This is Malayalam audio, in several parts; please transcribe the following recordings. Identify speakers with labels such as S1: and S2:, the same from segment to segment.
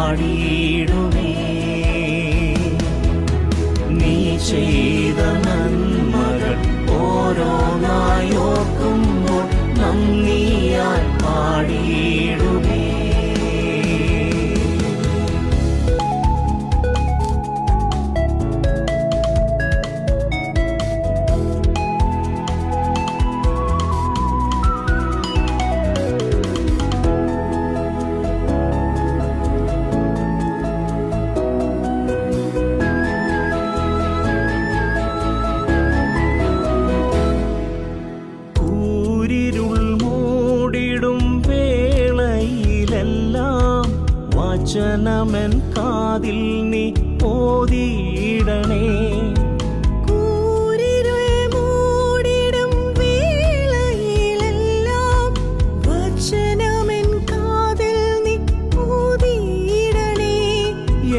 S1: പാടിയിടുമേ. നീ ചെയ്ത നന്മകൾ ഓരോന്നായി ഓർക്കുമ്പോൾ നന്ദിയാൽ പാടിയിടുമേ. വചനമെൻ കാതിൽ നീ ഓതിയിടണേ.
S2: കൂരിരുൾ മൂടിടും വേളയിലെല്ലാം വചനമെൻ കാതിൽ നീ ഓതിയിടണേ.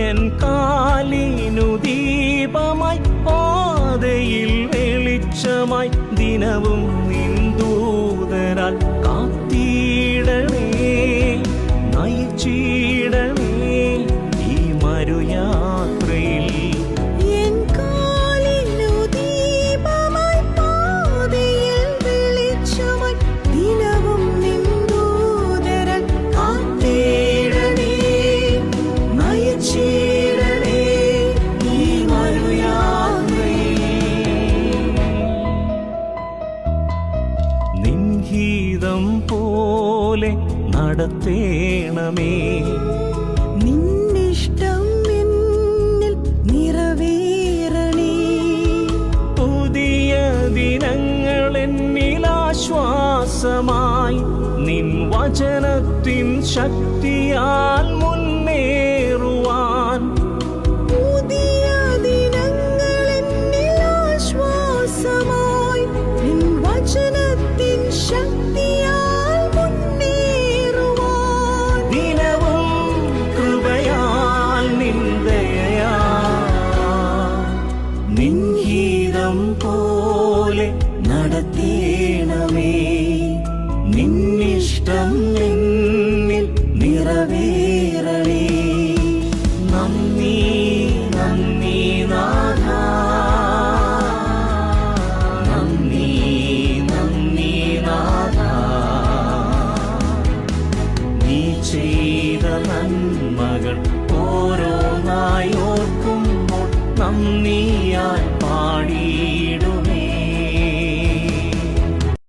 S1: എൻ കാലിനു ദീപമായി പാതയിൽ വെളിച്ചമായി ദിനവും നിൻ ദൂതരാൽ കാത്തിടണേ. നയിച്ചിടണേ ഈ മരുയാത്രയിൽ.
S2: എൻ കാലിനു ദീപമായി പാതയിൽ വെളിച്ചമായി ദിനവും നിൻ ദൂതരാൽ
S1: കാത്തിടണേ, നയിച്ചിടണേ ഈ മരുയാത്രയിൽ. നിൻഹിതം പോലെ നടത്തേണമേ.
S2: നിന്നിഷ്ടം എന്നിൽ നിറവേറണേ.
S1: പുതിയ ദിനങ്ങൾ എന്നിൽ ആശ്വാസമായി നിൻ വചനത്തിൻ ശക്തിയാൽ മുന്നേറുവാൻ.
S2: പുതിയ ദിനങ്ങൾ എന്നിൽ ആശ്വാസമായി നിൻ വചനത്തിൻ ശക്തിയാൽ മുന്നേറുവാൻ.
S1: ദിനവും കൃപയാൽ നിൻ ദയയാൽ നിൻഹിതം പോലെ നടത്തേണമേ. നിന്നിഷ്ടം എന്നിൽ നിറവേറണേ. നന്ദി നന്ദി നാഥാ, നന്ദി നന്ദി നാഥാ. നീ ചെയ്ത നന്മകൾ ഓരോന്നായി ഓർക്കുമ്പോൾ നന്ദിയാൽ